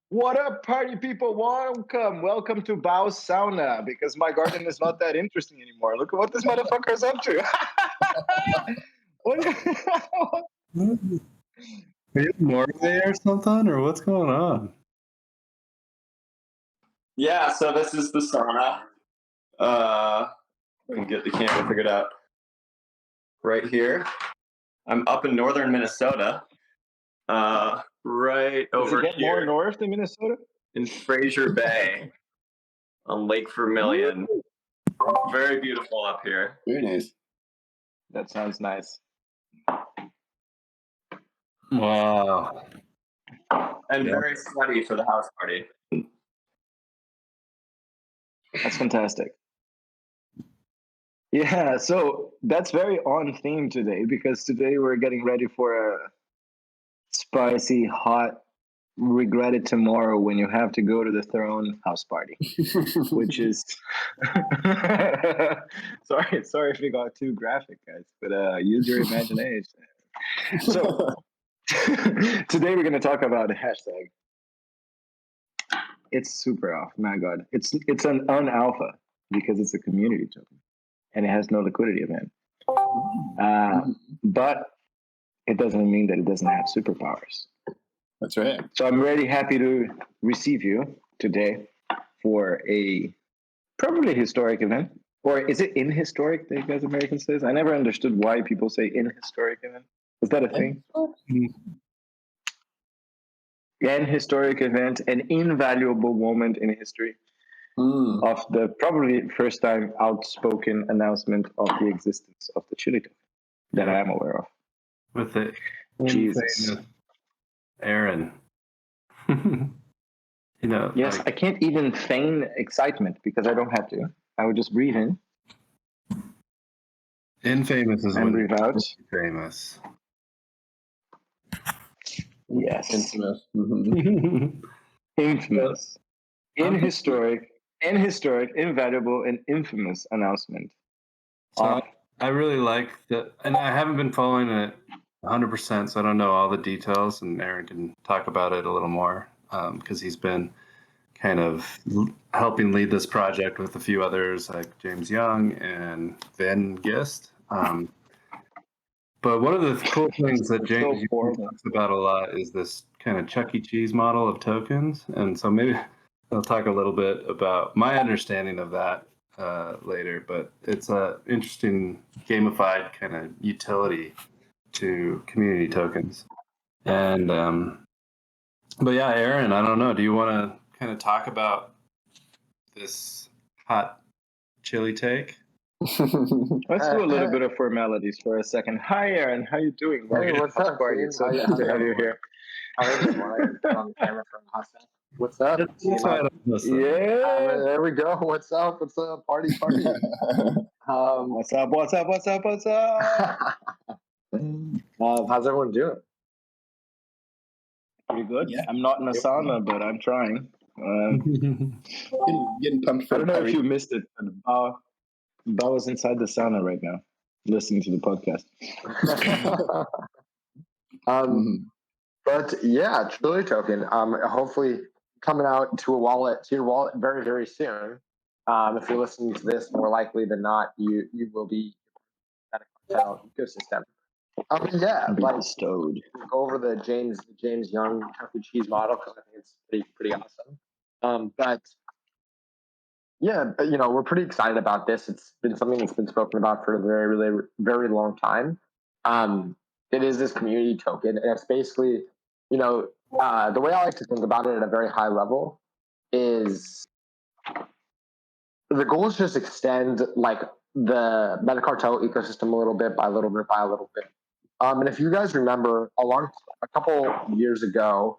What up, party people? Welcome to Bao's Sauna, because my garden is not that interesting anymore. Look at what this motherfucker is up to. Are you Norway or something, or what's going on? Yeah, so this is the sauna. I can get the camera figured out right here. I'm up in northern Minnesota. Right over Does it get here more north than Minnesota? in Fraser Bay on Lake Vermilion. Very beautiful up here. Very nice. That sounds nice. Wow. And very sweaty for the house party. That's fantastic. Yeah, so that's very on theme today, because today we're getting ready for a spicy, hot, regret it tomorrow when you have to go to the throne house party, which is sorry if we got too graphic, guys, but use your imagination. So today we're going to talk about a hashtag. It's super off, my god. It's an unalpha because it's a community token and it has no liquidity event, but it doesn't mean that it doesn't have superpowers. That's right. So I'm really happy to receive you today for a probably historic event. Or is it in historic, that you guys Americans says? I never understood why people say in historic event. Is that a thing? An historic event, an invaluable moment in history of the probably first time outspoken announcement of the existence of the chili token that I am aware of. With the Jesus. Aaron. Yes, I can't even feign excitement because I don't have to. I would just breathe in. Infamous is and when breathe out. Famous. Yes. Infamous. Infamous. Inhistoric, invaluable, and infamous announcement. So I really like that, and I haven't been following it 100%, so I don't know all the details, and Aaron can talk about it a little more because he's been kind of helping lead this project with a few others like James Young and Van Gist. But one of the cool things that James talks about a lot is this kind of Chuck E. Cheese model of tokens, and so maybe I'll talk a little bit about my understanding of that later, but it's an interesting gamified kind of utility to community tokens. And but yeah, Aaron, I don't know, do you want to kind of talk about this hot chili take? Let's do a little bit of formalities for a second. Hi, Aaron. How you doing? Hey, what's up, It's so good to have you here. How are you? On the camera for a hot second. What's up? Yeah. There we go. What's up? What's up? Party. What's up? How's everyone doing? Pretty good. Yeah. I'm not in a sauna, but I'm trying. Getting pumped for I don't know if you missed it, but Bao is inside the sauna right now, listening to the podcast. But yeah, Chili Token. Hopefully coming out to your wallet very, very soon. If you're listening to this, more likely than not, you will be MetaCartel ecosystem. Yeah, like bestowed. Go over the James Young Chuck E. Cheese model because I think it's pretty awesome. But yeah, we're pretty excited about this. It's been something that's been spoken about for a very, really, very long time. It is this community token, and it's basically, the way I like to think about it at a very high level is the goal is just extend like the MetaCartel ecosystem a little bit by little bit by a little bit. And if you guys remember, a couple years ago,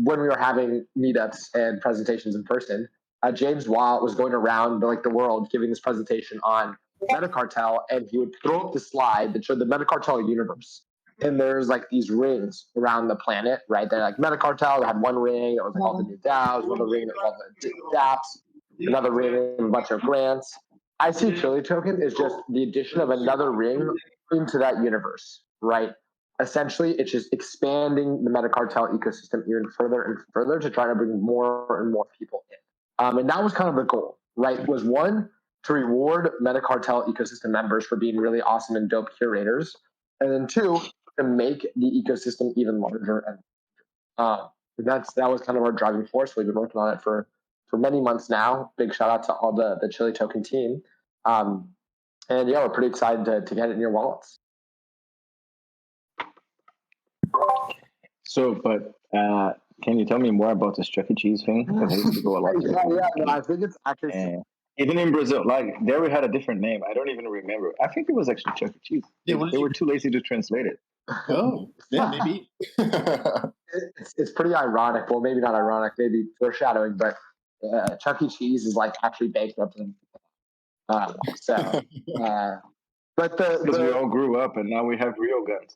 when we were having meetups and presentations in person, James Wild was going around the world giving this presentation on MetaCartel, and he would throw up the slide that showed the MetaCartel universe. And there's like these rings around the planet, right? They're like MetaCartel. They had one ring that was like all the new DAOs, another ring that was all the dApps, another ring with a bunch of grants. I see Chili Token is just the addition of another ring into that universe, right? essentially, it's just expanding the MetaCartel ecosystem even further and further to try to bring more and more people in. And that was kind of the goal, right? Was one, to reward MetaCartel ecosystem members for being really awesome and dope curators, and then two, to make the ecosystem even larger. And that was kind of our driving force. We've been working on it for many months now. Big shout out to all the Chili Token team. And yeah, we're pretty excited to get it in your wallets. So, but can you tell me more about this Chuck E. Cheese thing? Because I used to go a lot. No, I think it's actually. Even in Brazil, like there we had a different name. I don't even remember. I think it was actually Chuck E. Cheese. They were too lazy to translate it. Oh, yeah, maybe. It's pretty ironic. Well, maybe not ironic, maybe foreshadowing, but Chuck E. Cheese is like actually bankrupt. But because we all grew up and now we have real guns.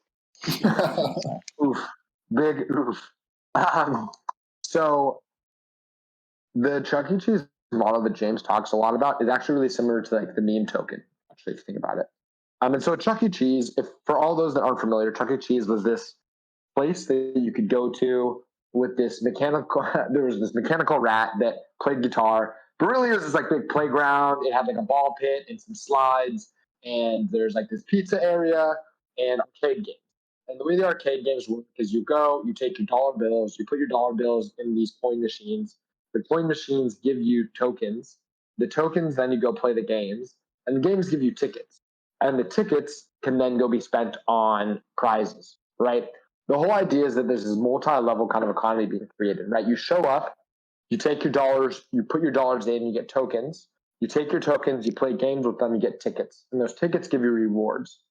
Oof, big oof. So the Chuck E. Cheese model that James talks a lot about is actually really similar to like the meme token, actually, if you think about it. And so Chuck E. Cheese, if for all those that aren't familiar, Chuck E. Cheese was this place that you could go to with this mechanical, there was this mechanical rat that played guitar, but really it was this like big playground. It had like a ball pit and some slides, and there's like this pizza area and arcade games. And the way the arcade games work is you go, you take your dollar bills, you put your dollar bills in these coin machines. The coin machines give you tokens. The tokens, then you go play the games, and the games give you tickets. And the tickets can then go be spent on prizes, right? The whole idea is that there's this multi-level kind of economy being created, right? You show up, you take your dollars, you put your dollars in, you get tokens. You take your tokens, you play games with them, you get tickets. And those tickets give you rewards.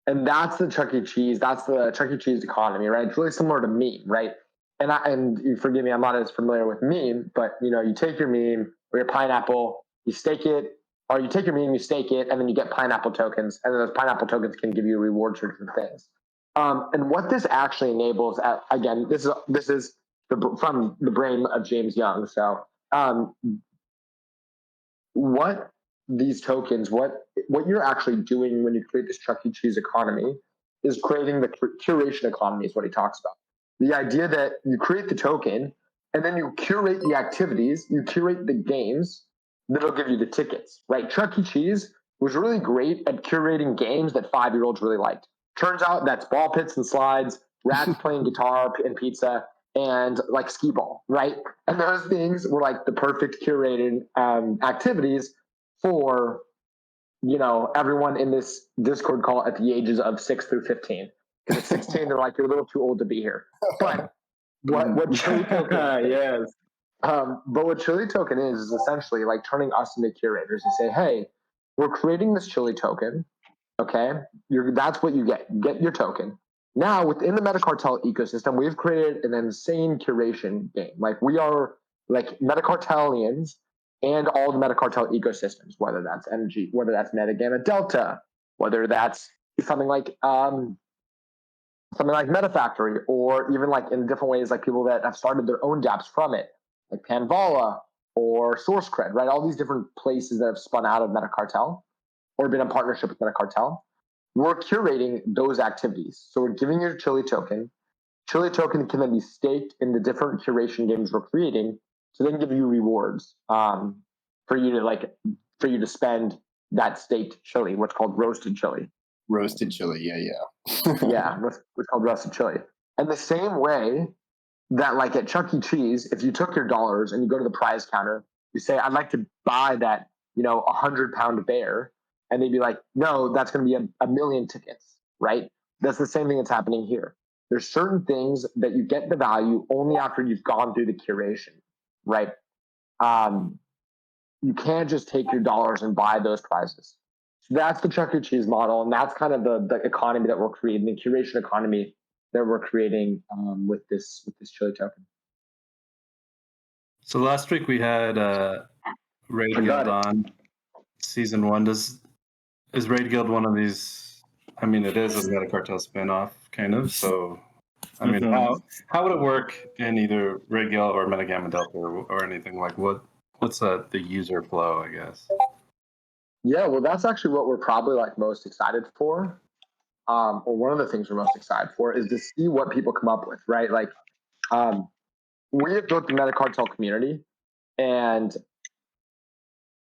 And that's the Chuck E. Cheese. That's the Chuck E. Cheese economy, right? It's really similar to meme, right? And you forgive me, I'm not as familiar with meme, but you take your meme or your pineapple, you stake it, or you take your meme, you stake it, and then you get pineapple tokens, and then those pineapple tokens can give you rewards for different things. And what this actually enables, again, this is from the brain of James Young. So, what these tokens, what you're actually doing when you create this Chuck E. Cheese economy is creating the curation economy is what he talks about. The idea that you create the token and then you curate the activities, you curate the games that'll give you the tickets, right? Chuck E. Cheese was really great at curating games that 5-year-olds really liked. Turns out that's ball pits and slides, rats playing guitar and pizza, and like skee ball, right? And those things were like the perfect curated activities for, everyone in this Discord call at the ages of 6 through 15. Because at 16, they're like, you're a little too old to be here. But what Chili Token yes. But what Chili Token is essentially like turning us into curators and say, hey, we're creating this Chili Token. Okay, that's what you get. Get your token. Now, within the MetaCartel ecosystem, we've created an insane curation game. Like we are like MetaCartelians and all the MetaCartel ecosystems, whether that's energy, whether that's Metagamma Delta, whether that's something like MetaFactory, or even like in different ways, like people that have started their own dApps from it, like Panvala or SourceCred, right? All these different places that have spun out of MetaCartel or been in partnership with MetaCartel. We're curating those activities. So we're giving you a Chili Token. Chili Token can then be staked in the different curation games we're creating to then give you rewards for you to spend that staked chili, what's called roasted chili. Roasted chili, yeah. Yeah, what's called roasted chili. And the same way that like at Chuck E. Cheese, if you took your dollars and you go to the prize counter, you say, I'd like to buy that, 100-pound bear. And they'd be like, no, that's going to be a million tickets, right? That's the same thing that's happening here. There's certain things that you get the value only after you've gone through the curation, right? You can't just take your dollars and buy those prizes. So that's the Chuck E. Cheese model, and that's kind of the economy that we're creating, the curation economy that we're creating with this Chili Token. So last week we had Raid Guild on season 1. Is Raid Guild one of these? I mean, it is a MetaCartel spinoff, kind of. So, I mean, how would it work in either Raid Guild or Metagamma Delta or anything like what's the user flow, I guess? Yeah, well, that's actually what we're probably like most excited for. or one of the things we're most excited for, is to see what people come up with, right? Like, we have built the MetaCartel community, and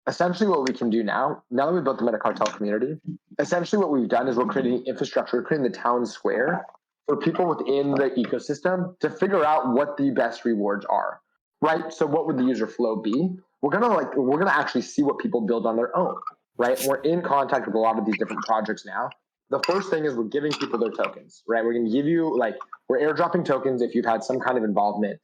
essentially what we can do now that we've built the MetaCartel community, essentially what we've done is we're creating infrastructure, creating the town square for people within the ecosystem to figure out what the best rewards are, right? So what would the user flow be? We're gonna actually see what people build on their own, right? We're in contact with a lot of these different projects now. The first thing is we're giving people their tokens, right? We're gonna give you, like, we're airdropping tokens if you've had some kind of involvement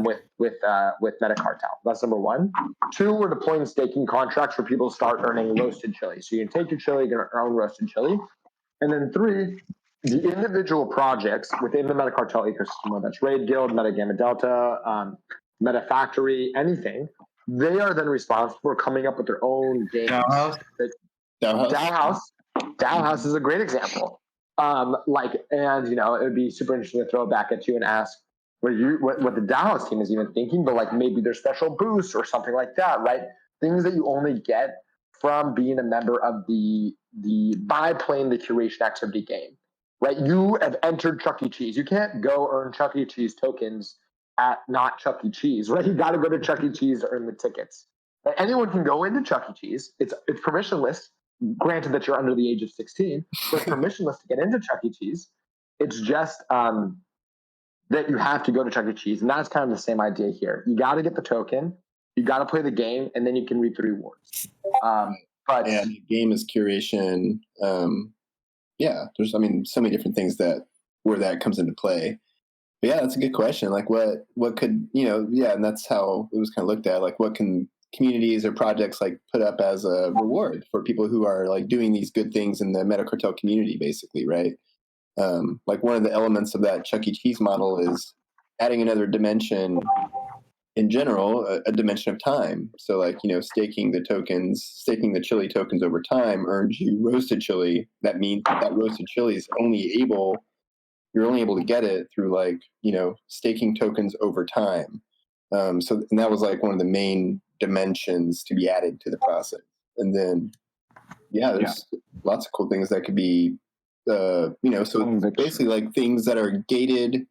with MetaCartel. That's number one. Two, we're deploying staking contracts for people to start earning roasted chili. So you can take your chili, you can earn roasted chili. And then three, the individual projects within the MetaCartel ecosystem, whether that's Raid Guild, Meta Gamma Delta, Meta Factory, anything, they are then responsible for coming up with their own games. DAOhaus is a great example. And it would be super interesting to throw it back at you and ask what the DAOhaus team is even thinking, but like maybe there's special boosts or something like that, right? Things that you only get from being a member of by playing the curation activity game, right? You have entered Chuck E. Cheese. You can't go earn Chuck E. Cheese tokens at not Chuck E. Cheese, right? You got to go to Chuck E. Cheese to earn the tickets. Right? Anyone can go into Chuck E. Cheese. It's permissionless. Granted that you're under the age of 16, but permissionless to get into Chuck E. Cheese. It's just that you have to go to Chuck E. Cheese, and that's kind of the same idea here. You got to get the token, you got to play the game, and then you can reap the rewards. But the game is curation. There's so many different things where that comes into play. But yeah, that's a good question. Like what could, and that's how it was kind of looked at. Like what can communities or projects like put up as a reward for people who are like doing these good things in the MetaCartel community, basically, right? Like one of the elements of that Chuck E. Cheese model is adding another dimension in general, a dimension of time. So like, staking the chili tokens over time earns you roasted chili. That means that roasted chili is you're only able to get it through like, staking tokens over time. And that was like one of the main dimensions to be added to the process. And then, there's lots of cool things that could be, so basically like things that are gated.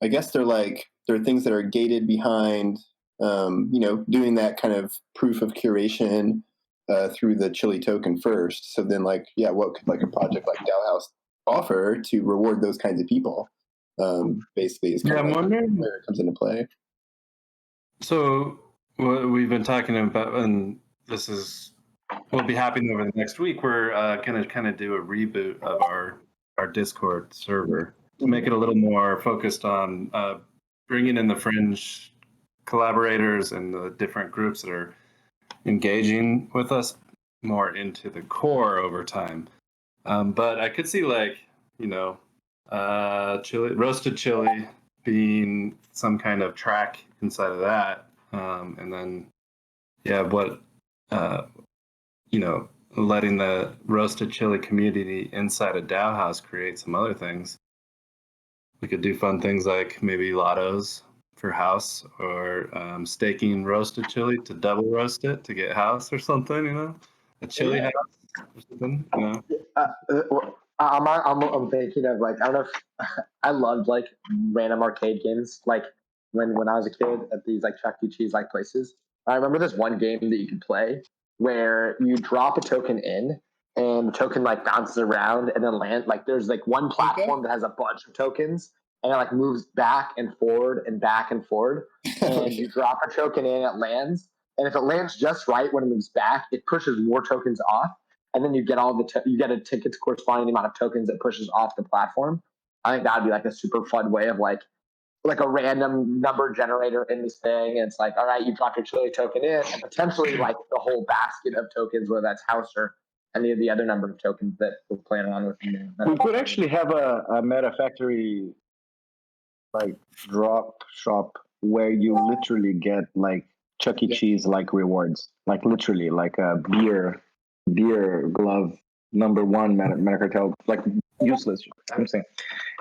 I guess there are things that are gated behind, doing that kind of proof of curation through the chili token first. So then what could like a project like DAOhaus offer to reward those kinds of people? Basically is kind of I'm wondering where it comes into play. So what we've been talking about, and this will be happening over the next week. We're going to kind of do a reboot of our Discord server to make it a little more focused on bringing in the fringe collaborators and the different groups that are engaging with us more into the core over time. But I could see roasted chili being some kind of track inside of that. And then, letting the roasted chili community inside of DAOhaus create some other things. We could do fun things like maybe lottos for house, or staking roasted chili to double roast it to get house or something, a chili house or something, I'm thinking of I don't know if I loved random arcade games when I was a kid at these Chuck E. Cheese places. I remember this one game that you could play where you drop a token in and the token bounces around and then land. There's one platform that has a bunch of tokens and it moves back and forward and back and forward. And you drop a token in, it lands, and if it lands just right when it moves back, it pushes more tokens off. And then you get you get a ticket corresponding to the amount of tokens it pushes off the platform. I think that would be a super fun way of like a random number generator in this thing. And it's all right, you drop your chili token in, and potentially the whole basket of tokens, whether that's house or any of the other number of tokens that we're playing around with. We could actually have a Meta Factory drop shop where you literally get Chuck E. Cheese rewards, literally a beer glove number one MetaCartel, useless. I'm saying.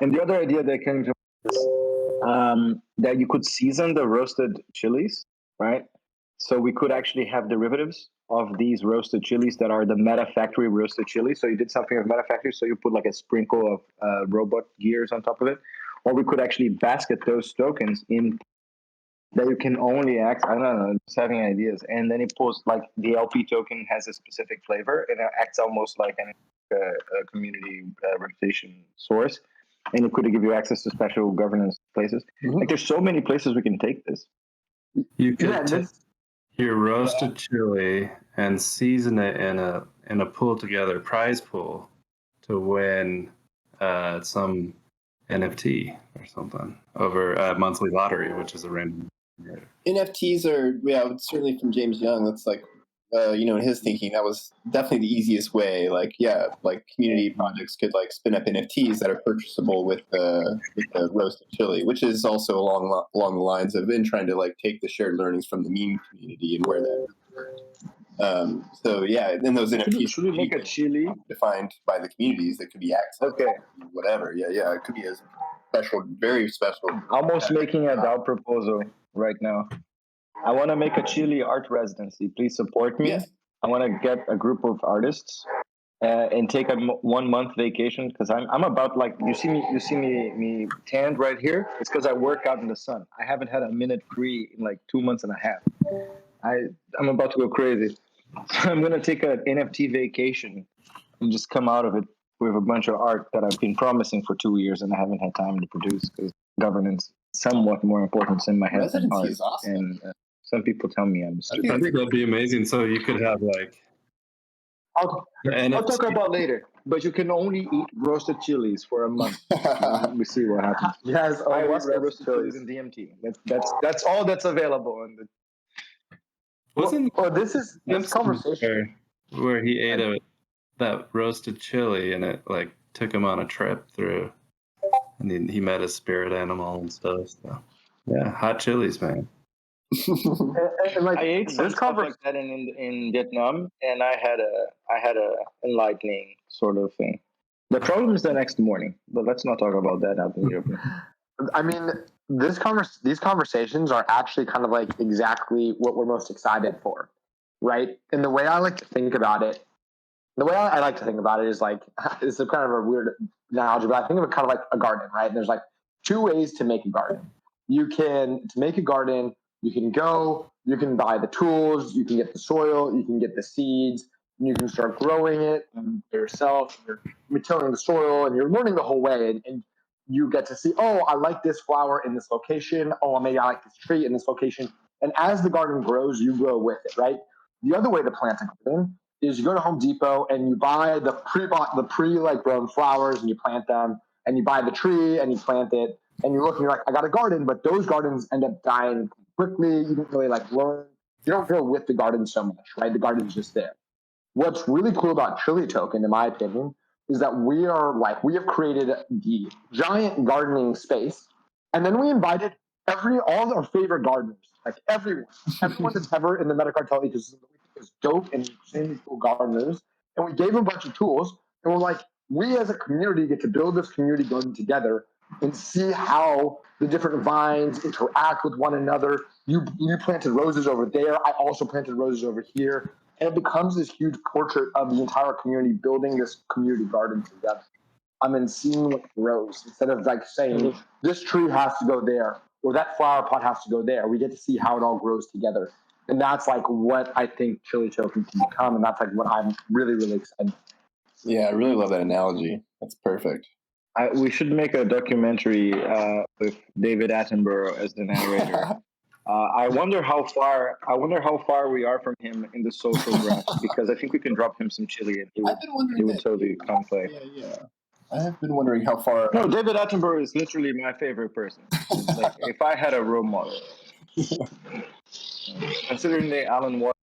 And the other idea that came to is that you could season the roasted chilies, right? So we could actually have derivatives of these roasted chilies that are the Meta Factory roasted chili. So you did something with Meta Factory, so you put like a sprinkle of robot gears on top of it. Or we could actually basket those tokens in that you can only act. I don't know, just having ideas. And then it pulls like the LP token has a specific flavor and it acts almost like a community reputation source. And it could give you access to special governance places. Like there's so many places we can take this. You could take your roasted chili and season it in a pool together prize pool to win some NFT or something over a monthly lottery, which is a random. NFTs are, certainly from James Young. That's like, in his thinking, that was definitely the easiest way. Like, like community projects could like spin up NFTs that are purchasable with the roasted chili, which is also along the lines of in trying to like take the shared learnings from the meme community and where that. Then those NFTs should we make a chili defined by the communities that could be accessed. Okay. Whatever. Yeah. It could be a special, very special. Almost making a DAO proposal right now. I want to make a chili art residency. Please support me. Yes. I want to get a group of artists and take a 1 month vacation because I'm about like you see me tanned right here. It's because I work out in the sun. I haven't had a minute free in like 2 months and a half. I'm about to go crazy. I'm gonna take an NFT vacation and just come out of it with a bunch of art that I've been promising for 2 years and I haven't had time to produce because governance is somewhat more important in my head than art. Residency is awesome. And some people tell me I'm stupid. I think that'd be amazing. So you could have like. I'll talk about later, but you can only eat roasted chilies for a month. We see what happens. Yes, I was roasted chilies in DMT. That's all that's available. On the Wasn't this conversation where he ate that roasted chili and it like took him on a trip through, and he met a spirit animal and stuff. So yeah, hot chilies, man. and like I ate some stuff like that in Vietnam, and I had a enlightening sort of thing. The problem is the next morning, but let's not talk about that out in the open. I mean, these conversations are actually kind of like exactly what we're most excited for, right? And the way I like to think about it, is like, it's a kind of a weird analogy, but I think of it kind of like a garden, right? And there's like 2 ways to make a garden. To make a garden, you can buy the tools, you can get the soil, you can get the seeds, and you can start growing it yourself. You're tilling the soil and you're learning the whole way. And you get to see, oh, I like this flower in this location. Oh, maybe I like this tree in this location. And as the garden grows, you grow with it, right? The other way to plant a garden is you go to Home Depot and you buy the pre-grown flowers and you plant them, and you buy the tree and you plant it, and you look and you're like, I got a garden, but those gardens end up dying quickly. You don't really like learn. You don't grow with the garden so much, right? The garden's just there. What's really cool about Chili Token, in my opinion, is that we have created the giant gardening space, and then we invited all our favorite gardeners, like everyone that's ever in the MetaCartel ecosystem is dope and extremely cool gardeners, and we gave them a bunch of tools, and we're like, we as a community get to build this community garden together and see how the different vines interact with one another. You planted roses over there. I also planted roses over here. And it becomes this huge portrait of the entire community building this community garden together. Seeing what grows instead of like saying this tree has to go there or that flower pot has to go there. We get to see how it all grows together. And that's like what I think Chili Token can become. And that's like what I'm really, really excited. Yeah, I really love that analogy. That's perfect. We should make a documentary with David Attenborough as the narrator. I wonder how far we are from him in the social graph, because I think we can drop him some chili and he would totally come play. Yeah. I have been wondering how far. No, David Attenborough is literally my favorite person. Like, if I had a role model, considering the Alan Watts.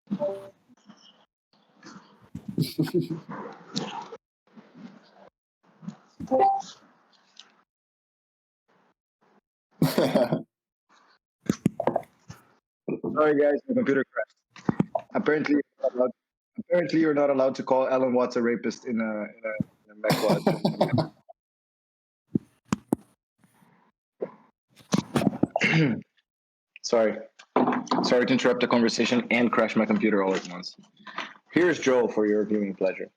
Sorry, guys, my computer crashed. Apparently, you're not allowed to call Alan Watts a rapist in a backward. Sorry. Sorry to interrupt the conversation and crash my computer all at once. Here's Joel for your viewing pleasure.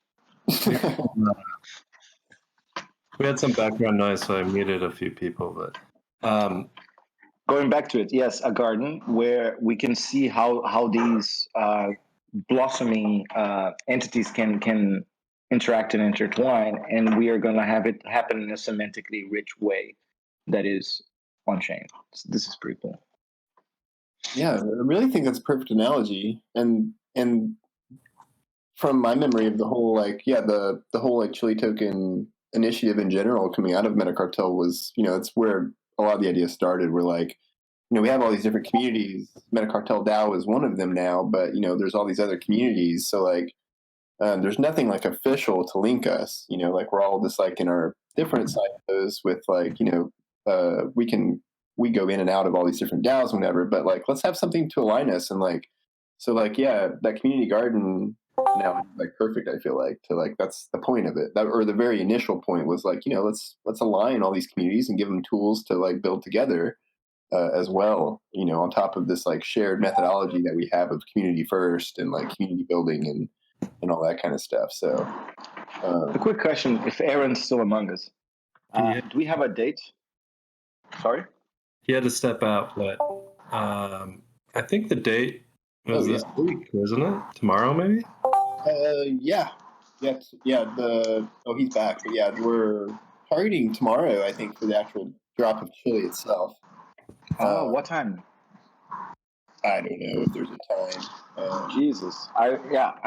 We had some background noise, so I muted a few people. But going back to it, yes, a garden where we can see how these blossoming entities can interact and intertwine, and we are going to have it happen in a semantically rich way that is on chain. So this is pretty cool. Yeah, I really think that's a perfect analogy, and from my memory of the whole the whole Chili token initiative in general coming out of MetaCartel was, it's where a lot of the ideas started. We're like, we have all these different communities. MetaCartel DAO is one of them now, but there's all these other communities. So like, there's nothing like official to link us. Like we're all just like in our different silos with like, we go in and out of all these different DAOs and whatever. But like, let's have something to align us. And like, so like, yeah, that community garden now is like perfect. I feel like that's the point of it. Or the very initial point was like, let's align all these communities and give them tools to like build together. As well, on top of this like shared methodology that we have of community first and like community building and all that kind of stuff. So, a quick question: if Aaron's still among us, do we have a date? Sorry, he had to step out, but I think the date was this week, wasn't it? Tomorrow, maybe. Yeah. He's back. But yeah, we're targeting tomorrow. I think for the actual drop of chili itself. What time? I don't know if there's a time. Jesus, I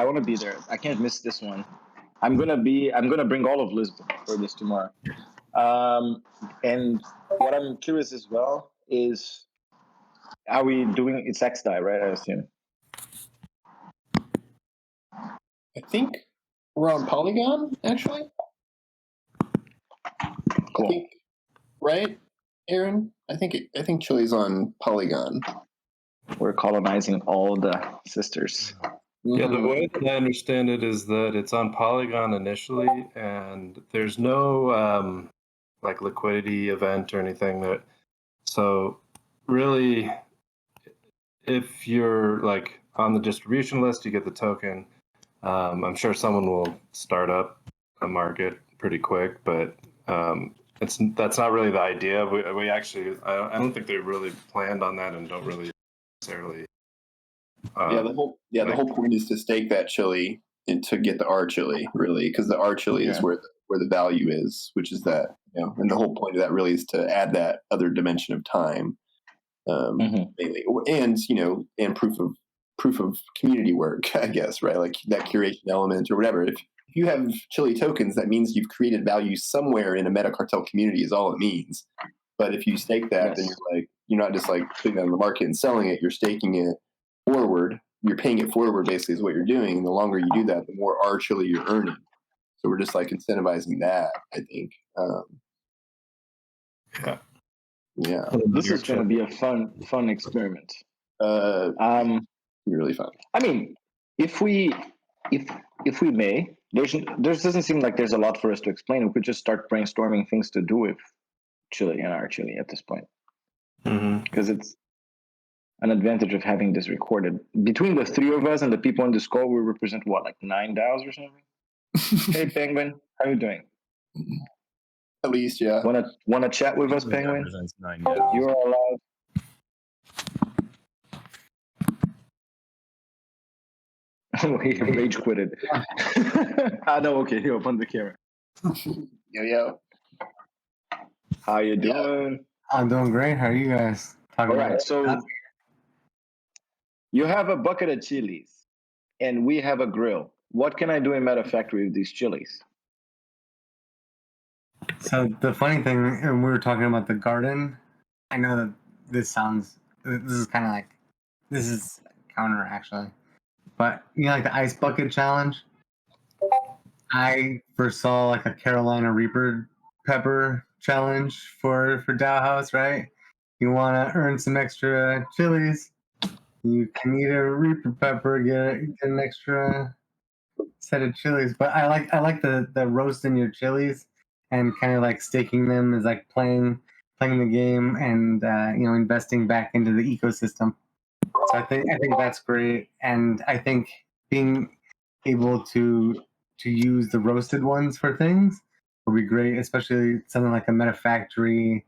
want to be there. I can't miss this one. I'm gonna bring all of Lisbon for this tomorrow. And what I'm curious as well is, are we doing it's XDAI, right? I assume. I think we're on Polygon actually. Cool. I think, right, Aaron? I think Chili's on Polygon. We're colonizing all the sisters. Yeah, the way that I understand it is that it's on Polygon initially, and there's no like liquidity event or anything that. So really, if you're like on the distribution list, you get the token. I'm sure someone will start up a market pretty quick, but that's not really the idea. We actually, I don't think they really planned on that and don't really necessarily. The whole point is to stake that chili and to get the R chili, really, because the R chili is where the value is, which is that, and the whole point of that really is to add that other dimension of time, mainly, and proof of community work, I guess, right? Like that curation element or whatever. If you have chili tokens, that means you've created value somewhere in a MetaCartel community is all it means. But if you stake that, then you're not just like putting it on the market and selling it, you're staking it forward. You're paying it forward basically is what you're doing. And the longer you do that, the more R chili you're earning. So we're just like incentivizing that, I think. Yeah. This is going to be a fun experiment. Really fun. I mean, if we may, there doesn't seem like there's a lot for us to explain. We could just start brainstorming things to do with chili and our chili at this point, because it's an advantage of having this recorded. Between the three of us and the people in this call, we represent what, like 9 DAOs or something? Hey, Penguin, how you doing? At least, yeah. Wanna chat with us, Penguin? You are allowed. He rage quitted. No, okay, he opened the camera. Yo. How you doing? I'm doing great. How are you guys? All right, so you have a bucket of chilies, and we have a grill. What can I do in Meta Factory with these chilies? So the funny thing, and we were talking about the garden. I know that this is kind of like, this is counter actually, but like the ice bucket challenge. I first saw like a Carolina Reaper pepper challenge for DAOhaus, right? You want to earn some extra chilies, you can eat a Reaper pepper, get an extra set of chilies. But I like the roasting your chilies and kind of like staking them as like playing the game and investing back into the ecosystem. So I think that's great, and I think being able to use the roasted ones for things would be great, especially something like a MetaFactory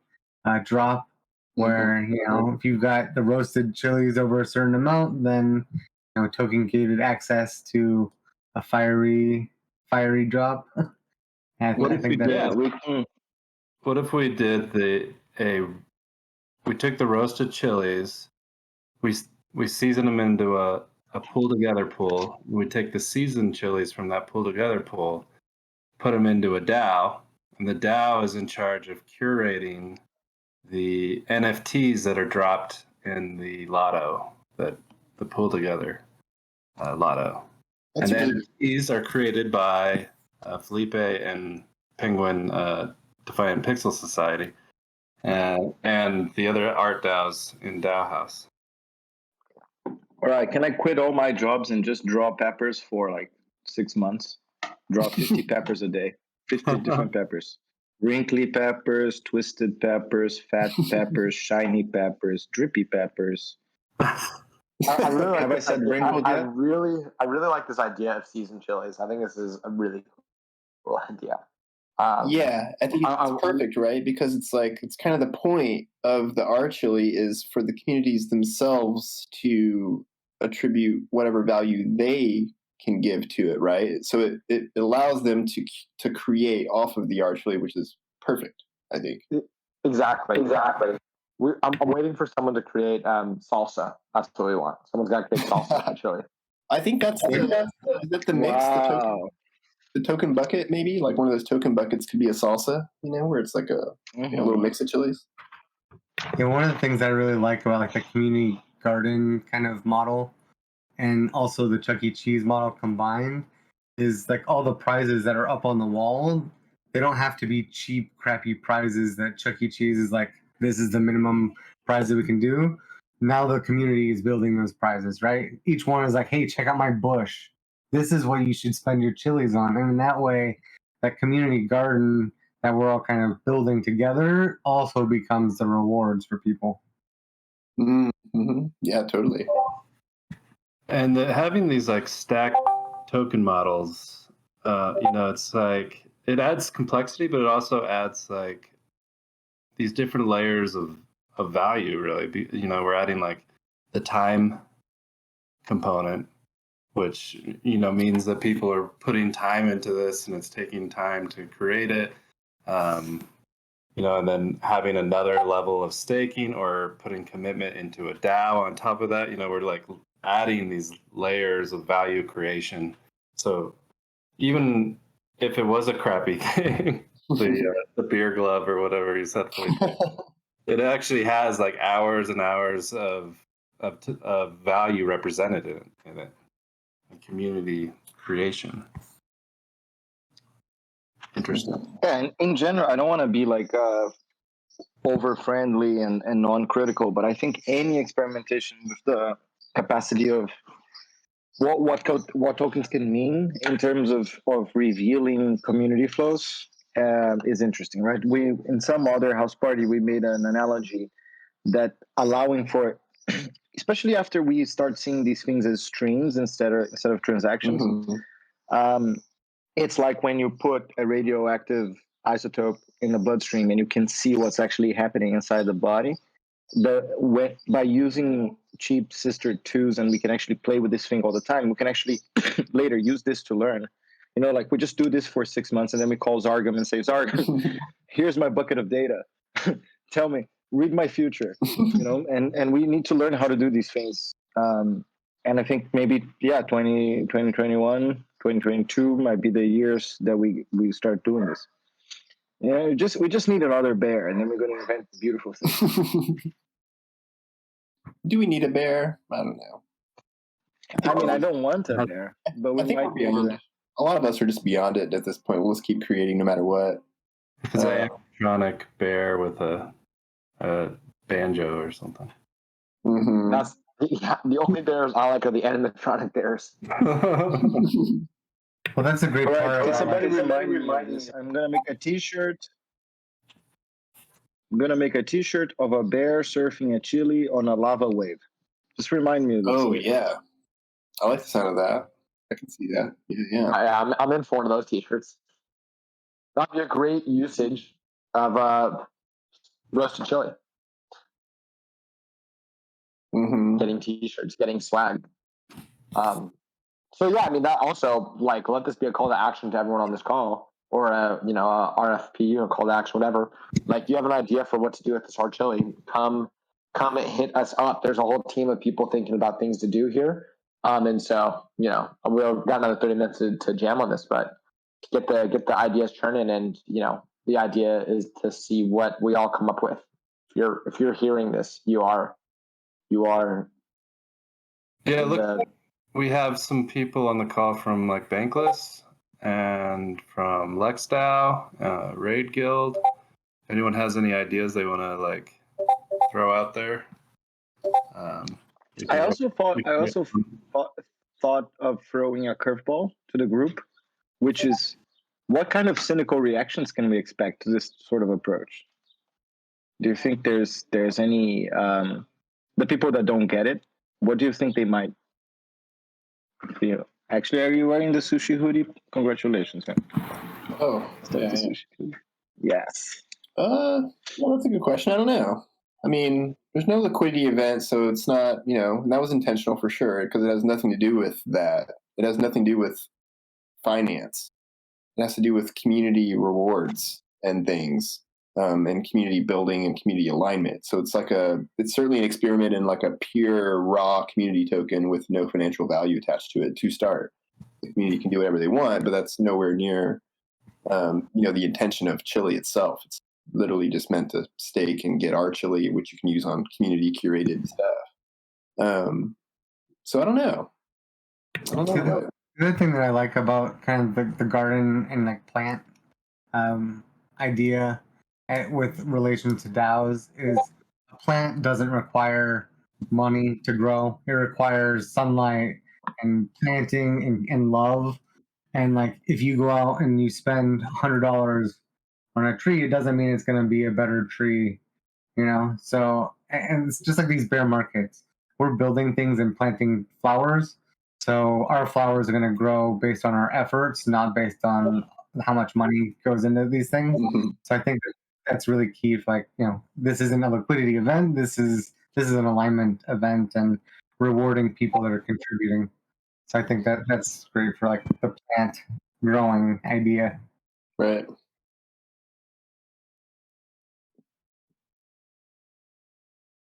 drop, where if you've got the roasted chilies over a certain amount, then token gated access to a fiery drop. And What I if think we that did? we can. What if we did we took the roasted chilies, we season them into a pull together pool. We take the seasoned chilies from that pull together pool, put them into a DAO, and the DAO is in charge of curating the NFTs that are dropped in the lotto, that the pull together lotto. That's and really the NFTs are created by Felipe and Penguin Defiant Pixel Society, and the other art DAOs in DAOhaus. All right, can I quit all my jobs and just draw peppers for like 6 months? Draw 50 peppers a day, 50 different peppers. Wrinkly peppers, twisted peppers, fat peppers, shiny peppers, drippy peppers. I really like Have I this said idea. wrinkled I yet? really like this idea of seasoned chilies. I think this is a really cool idea. yeah, I think it's perfect, right? Because it's like it's kind of the point of the art chili is for the communities themselves to attribute whatever value they can give to it, right? So it allows them to create off of the art chili, which is perfect, I think. Exactly. I'm waiting for someone to create salsa. That's what we want. Someone's got to create salsa for chili. I think is that the mix, Wow. the token bucket, maybe like one of those token buckets could be a salsa, where it's like a little mix of chilies. Yeah, one of the things I really like about like the community garden kind of model and also the Chuck E. Cheese model combined is like all the prizes that are up on the wall, they don't have to be cheap, crappy prizes that Chuck E. Cheese is like, this is the minimum prize that we can do. Now the community is building those prizes, right? Each one is like, hey, check out my bush. This is what you should spend your chilies on. And in that way, that community garden that we're all kind of building together also becomes the rewards for people. Mm-hmm. Yeah, totally. And having these like stacked token models, it's like it adds complexity, but it also adds like these different layers of value. Really, we're adding like the time component, which means that people are putting time into this, and it's taking time to create it. And then having another level of staking or putting commitment into a DAO on top of that. We're like adding these layers of value creation. So even if it was a crappy thing, the beer glove or whatever you said, it actually has like hours and hours of value represented in it, and community creation. Interesting. Yeah, and in general, I don't want to be like over friendly and non-critical, but I think any experimentation with the capacity of what tokens can mean in terms of revealing community flows is interesting, right? We in some other house party we made an analogy that allowing for, especially after we start seeing these things as streams instead of transactions. Mm-hmm. It's like when you put a radioactive isotope in the bloodstream and you can see what's actually happening inside the body. By using cheap sister 2s, and we can actually play with this thing all the time, we can actually later use this to learn. Like we just do this for 6 months and then we call Zargum and say, Zargum, here's my bucket of data. Tell me, read my future, and we need to learn how to do these things. And I think maybe, 2021, 2022 might be the years that we start doing this. We just need another bear, and then we're going to invent beautiful things. Do we need a bear? I don't know. I don't want a bear, but we might be beyond it. A lot of us are just beyond it at this point. We'll just keep creating no matter what. It's an animatronic bear with a banjo or something. Mm-hmm. That's the only bears I like are the animatronic bears. Well, that's a great part. Can somebody remind me of this? I'm gonna make a T-shirt. I'm gonna make a T-shirt of a bear surfing a chili on a lava wave. Just remind me of this. Oh yeah, I like the sound of that. I can see that. Yeah. I'm in for one of those T-shirts. That'd be a great usage of roasted chili. Mm-hmm. Getting T-shirts, getting swag. So yeah, I mean that also like let this be a call to action to everyone on this call, or a RFP, or call to action, whatever. Like, you have an idea for what to do with this hard chili? Come and hit us up. There's a whole team of people thinking about things to do here. And so we've got another 30 minutes to jam on this, but get the ideas churning, and the idea is to see what we all come up with. If you're hearing this, you are. Yeah, look, we have some people on the call from like Bankless and from LexDAO, Raid Guild. Anyone has any ideas they want to like throw out there? I also thought of throwing a curveball to the group, which is, what kind of cynical reactions can we expect to this sort of approach? Do you think there's any the people that don't get it? What do you think they might feel? Actually, are you wearing the sushi hoodie? Congratulations, man. Oh, yeah. Sushi hoodie. Yes. Well, that's a good question. I don't know. I mean, there's no liquidity event, so it's not, and that was intentional for sure, because it has nothing to do with that. It has nothing to do with finance. It has to do with community rewards and things, and community building and community alignment. So it's certainly an experiment in like a pure raw community token with no financial value attached to it to start. The community can do whatever they want, but that's nowhere near, the intention of chili itself. It's literally just meant to stake and get our chili, which you can use on community curated stuff. So I don't know. The other thing that I like about kind of the garden and like plant idea with relation to DAOs is a plant doesn't require money to grow. It requires sunlight and planting and love. And like, if you go out and you spend $100 on a tree, it doesn't mean it's going to be a better tree, So, and it's just like these bear markets. We're building things and planting flowers. So our flowers are going to grow based on our efforts, not based on how much money goes into these things. Mm-hmm. So I think that's really key. Like, this isn't a liquidity event. This is an alignment event and rewarding people that are contributing. So I think that's great for like the plant growing idea. Right.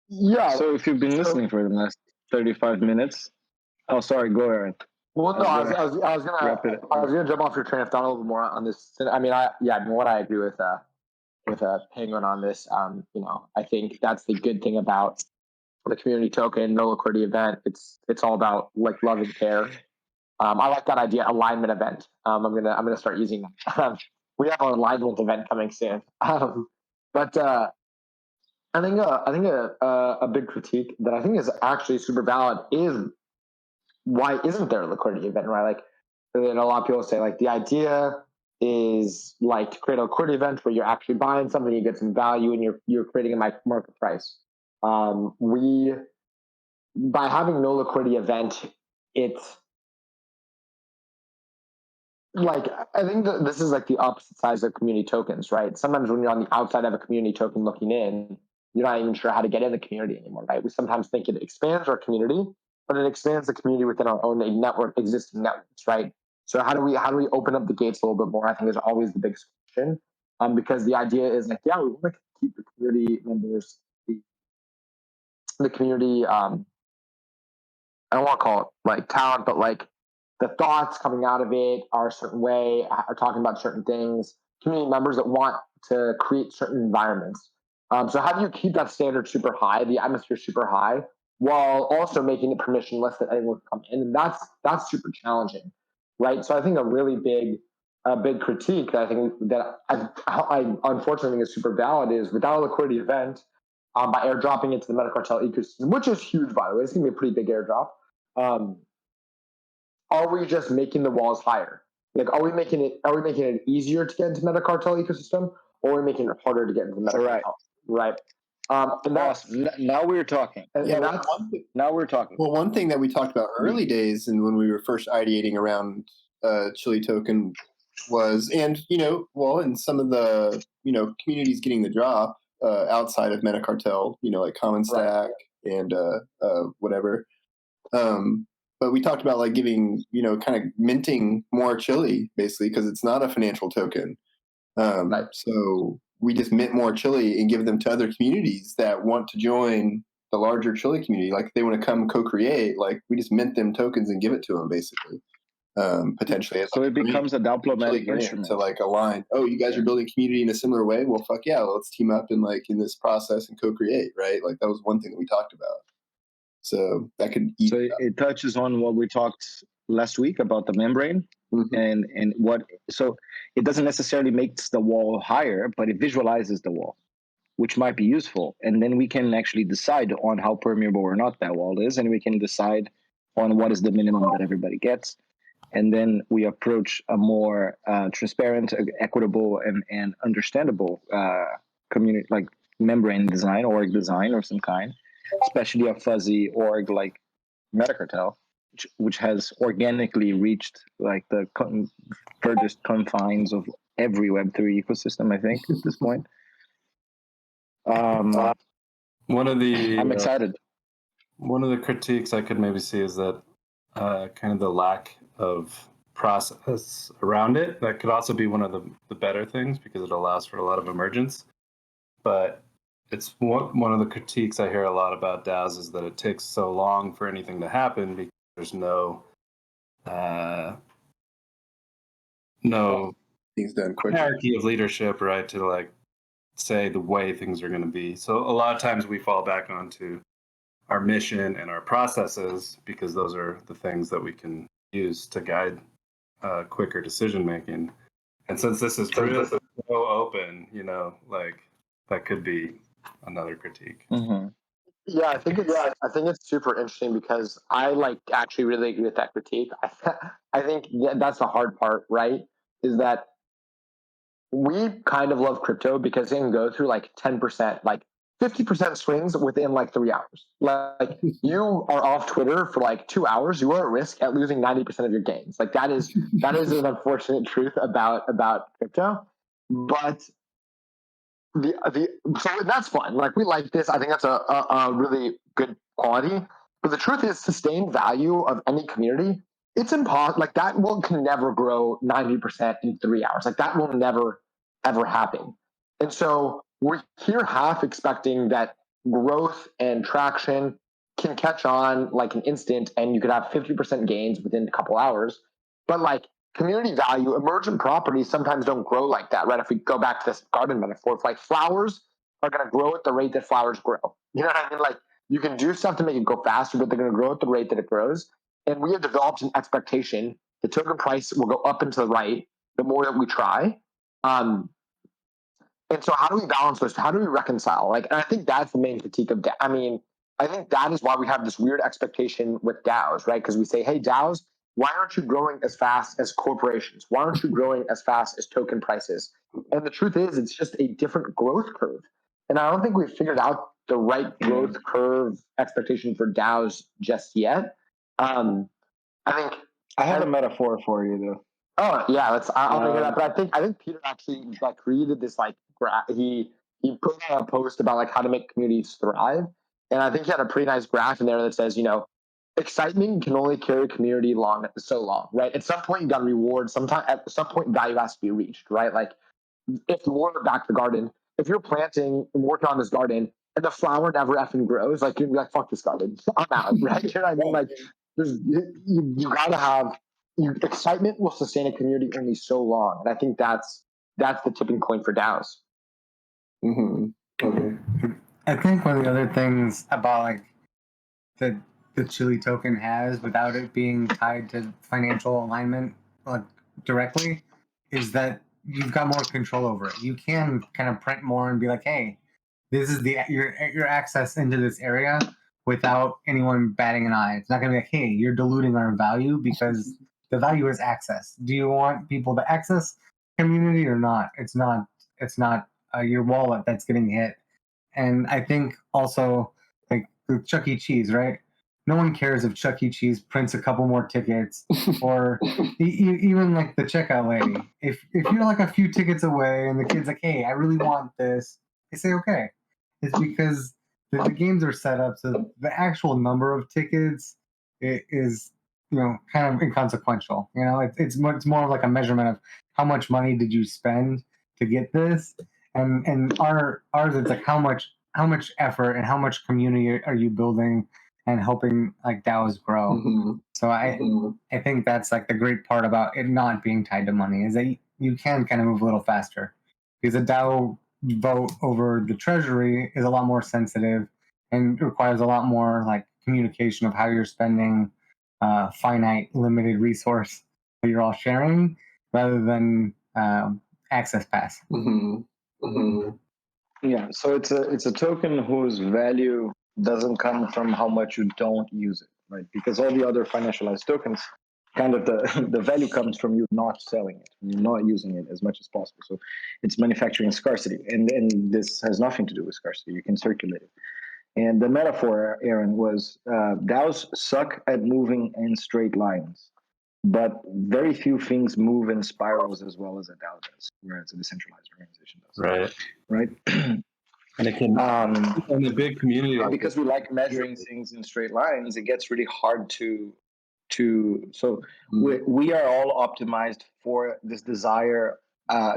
Yeah. So if you've been listening for the last 35 minutes, oh, sorry, go Aaron. Well, no, I was gonna jump off your train of thought a little bit more on this. I mean, what I agree with Penguin on this. I think that's the good thing about the community token, no liquidity event. It's all about like love and care. I like that idea, alignment event. I'm gonna start using that. We have an alignment event coming soon. But I think a big critique that I think is actually super valid is, why isn't there a liquidity event, right? Like, a lot of people say like the idea is like to create a liquidity event where you're actually buying something, you get some value, and you're creating a market price. By having no liquidity event, it's like, I think that this is like the opposite sides of community tokens, right? Sometimes when you're on the outside of a community token looking in, you're not even sure how to get in the community anymore, right? We sometimes think it expands our community, but it expands the community within our own existing networks, right? So how do we open up the gates a little bit more? I think is always the biggest question, because the idea is like, yeah, we want to keep the community members, the community. I don't want to call it like talent, but like the thoughts coming out of it are a certain way, are talking about certain things. Community members that want to create certain environments. So how do you keep that standard super high, the atmosphere super high, while also making it permissionless that anyone can come in? And that's super challenging, right? So I think a really big critique that I think that I unfortunately think is super valid is, without a liquidity event, by airdropping into the MetaCartel ecosystem, which is huge, by the way, it's gonna be a pretty big airdrop. Are we just making the walls higher? Like, are we making it easier to get into MetaCartel ecosystem, or are we making it harder to get into MetaCartel? Right. And that's Awesome. Now we're talking. and, Yeah, and well, that's Now we're talking. well, one thing that we talked about early days and when we were first ideating around Chili Token was, and and some of the communities getting the drop outside of MetaCartel, like Common Stack and whatever. But we talked about like giving, kind of minting more Chili basically because it's not a financial token. So we just mint more Chili and give them to other communities that want to join the larger Chili community. Like if they want to come co-create, like we just mint them tokens and give it to them basically. Potentially. So it becomes a diplomatic grant instrument. to like align. Oh, you guys are building community in a similar way. Well, fuck yeah, let's team up and like in this process and co-create, right? Like that was one thing that we talked about. So that could. So it touches on what we talked last week about the membrane and what. So it doesn't necessarily make the wall higher, but it visualizes the wall, which might be useful. And then we can actually decide on how permeable or not that wall is, and we can decide on what is the minimum that everybody gets. And then we approach a more transparent, equitable, and understandable community, like membrane design, org design of some kind, especially a fuzzy org like MetaCartel, which has organically reached like the furthest confines of every Web3 ecosystem, I think, at this point. One of the I'm excited. One of the critiques I could maybe see is that kind of the lack of process around it. That could also be one of the better things because it allows for a lot of emergence. But it's one of the critiques I hear a lot about DAOs is that it takes so long for anything to happen because there's no things done quickly. hierarchy of leadership, right, to like say the way things are going to be. So a lot of times we fall back onto our mission and our processes because those are the things that we can use to guide quicker decision making. And since this is really so open, like that could be another critique. Yeah, I think it's super interesting because I like actually really agree with that critique. I think that's the hard part, right? Is that we kind of love crypto because it can go through like 10%, like 50% swings within like 3 hours. Like you are off Twitter for like 2 hours, you are at risk at losing 90% of your gains. Like that is an unfortunate truth about crypto. But so that's fun. Like we like this. I think that's a really good quality. But the truth is, sustained value of any community, it's impossible. Like that can never grow 90% in 3 hours. Like that will never ever happen. And so we're here half expecting that growth and traction can catch on like an instant, and you could have 50% gains within a couple hours. But like community value, emergent properties sometimes don't grow like that, right? If we go back to this garden metaphor, like flowers are going to grow at the rate that flowers grow. You know what I mean? Like you can do stuff to make it go faster, but they're going to grow at the rate that it grows. And we have developed an expectation the token price will go up and to the right the more that we try. And so how do we balance those? How do we reconcile? Like, and I think that's the main critique of I mean, I think that is why we have this weird expectation with DAOs, right? Because we say, hey, DAOs, why aren't you growing as fast as corporations? Why aren't you growing as fast as token prices? And the truth is, it's just a different growth curve. And I don't think we've figured out the right growth curve expectation for DAOs just yet. I think I have a metaphor for you, though. Oh yeah, I'll figure that. But I think Peter actually like created this like he put out a post about like how to make communities thrive, and I think he had a pretty nice graph in there that says excitement can only carry a community so long, right? At some point you got to reward. At some point value has to be reached, right? Like if we're back to the garden, if you're planting and working on this garden and the flower never effing grows, like you're gonna be like fuck this garden, I'm out, right? You know what I mean? Like you gotta have. Excitement will sustain a community only so long, and I think that's the tipping point for DAOs. Okay. I think one of the other things about like the Chili token has, without it being tied to financial alignment like directly, is that you've got more control over it. You can kind of print more and be like, hey, this is your access into this area without anyone batting an eye. It's not going to be like, hey, you're diluting our value because the value is access. Do you want people to access community or not? It's not your wallet that's getting hit. And I think also like with Chuck E. Cheese, right? No one cares if Chuck E. Cheese prints a couple more tickets, or even like the checkout lady. If you're like a few tickets away and the kid's like, "Hey, I really want this," they say okay. It's because the games are set up so the actual number of tickets is kind of inconsequential. It's more of like a measurement of how much money did you spend to get this, and ours it's like how much effort and how much community are you building and helping like DAOs grow. Mm-hmm. So I think that's like the great part about it not being tied to money is that you can kind of move a little faster because a DAO vote over the treasury is a lot more sensitive and requires a lot more like communication of how you're spending finite limited resource that you're all sharing rather than access pass. Mm-hmm. Mm-hmm. Yeah, so it's a token whose value doesn't come from how much you don't use it, right? Because all the other financialized tokens, kind of the value comes from you not selling it, from you not using it as much as possible. So it's manufacturing scarcity, and this has nothing to do with scarcity. You can circulate it. And the metaphor, Aaron, was DAOs suck at moving in straight lines, but very few things move in spirals as well as a DAO does, whereas a decentralized organization does. Right. And it can, in a big community like because we like measuring things in straight lines, it gets really hard to so we are all optimized for this desire,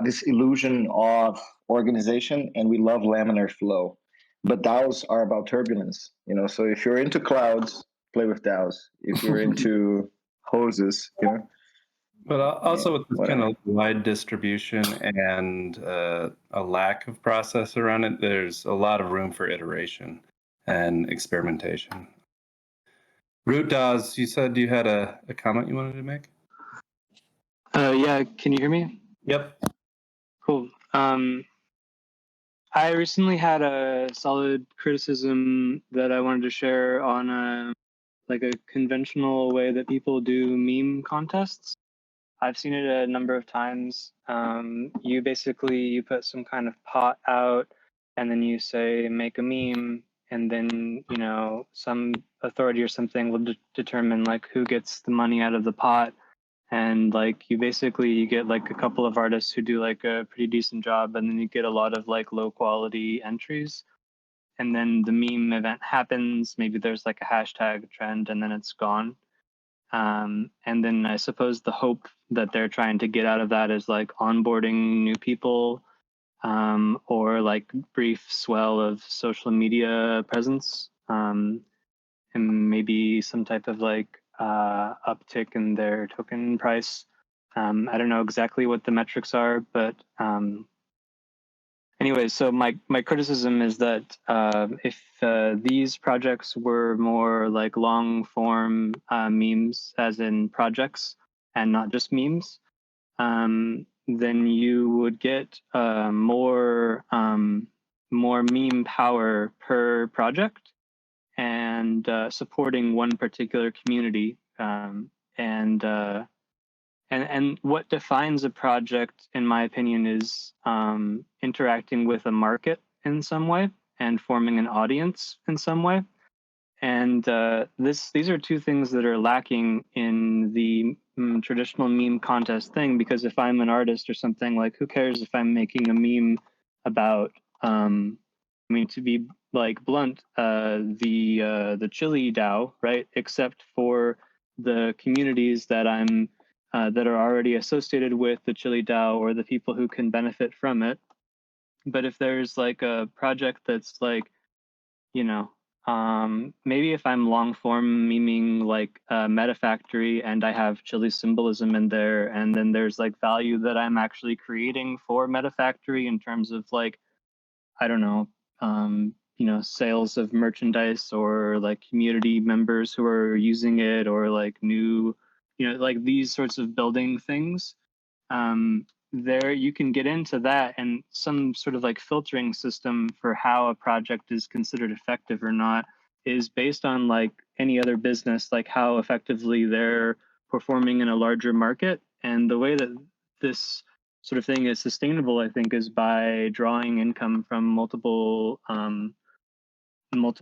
this illusion of organization, and we love laminar flow. But DAOs are about turbulence, so if you're into clouds, play with DAOs. If you're into hoses, But also with this whatever. kind of wide distribution and a lack of process around it, there's a lot of room for iteration and experimentation. Root DAOs, you said you had a comment you wanted to make? Yeah, can you hear me? Yep. Cool. I recently had a solid criticism that I wanted to share on a conventional way that people do meme contests. I've seen it a number of times. You put some kind of pot out and then you say, make a meme. And then, some authority or something will determine who gets the money out of the pot. And you get a couple of artists who do a pretty decent job. And then you get a lot of low quality entries. And then the meme event happens. Maybe there's a hashtag trend and then it's gone. And then I suppose the hope that they're trying to get out of that is onboarding new people, or brief swell of social media presence, and maybe some type of uptick in their token price. I don't know exactly what the metrics are, but anyways, so my criticism is that if these projects were more long form memes, as in projects and not just memes, then you would get more meme power per project and supporting one particular community. And what defines a project, in my opinion, is interacting with a market in some way and forming an audience in some way. And these are two things that are lacking in the traditional meme contest thing, because if I'm an artist or something, who cares if I'm making a meme about, to be blunt, the Chili DAO, right? Except for the communities that that are already associated with the Chili DAO or the people who can benefit from it. But if there's a project that's maybe if I'm long form memeing MetaFactory and I have Chili symbolism in there, and then there's value that I'm actually creating for MetaFactory in terms of I don't know, sales of merchandise or community members who are using it, or new, these sorts of building things. There you can get into that, and some sort of filtering system for how a project is considered effective or not is based on any other business, how effectively they're performing in a larger market. And the way that this sort of thing is sustainable, I think, is by drawing income from multiple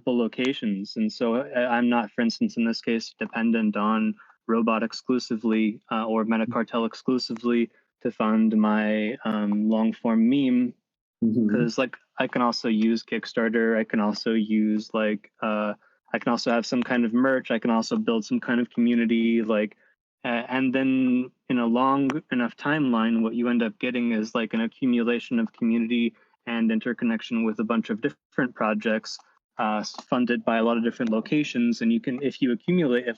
locations. And so I'm not, for instance, in this case, dependent on Robot exclusively or MetaCartel exclusively to fund my long form meme, because like I can also use Kickstarter. I can also use like I can also have some kind of merch. I can also build some kind of community, like and then in a long enough timeline, what you end up getting is like an accumulation of community and interconnection with a bunch of different projects funded by a lot of different locations. And you can, if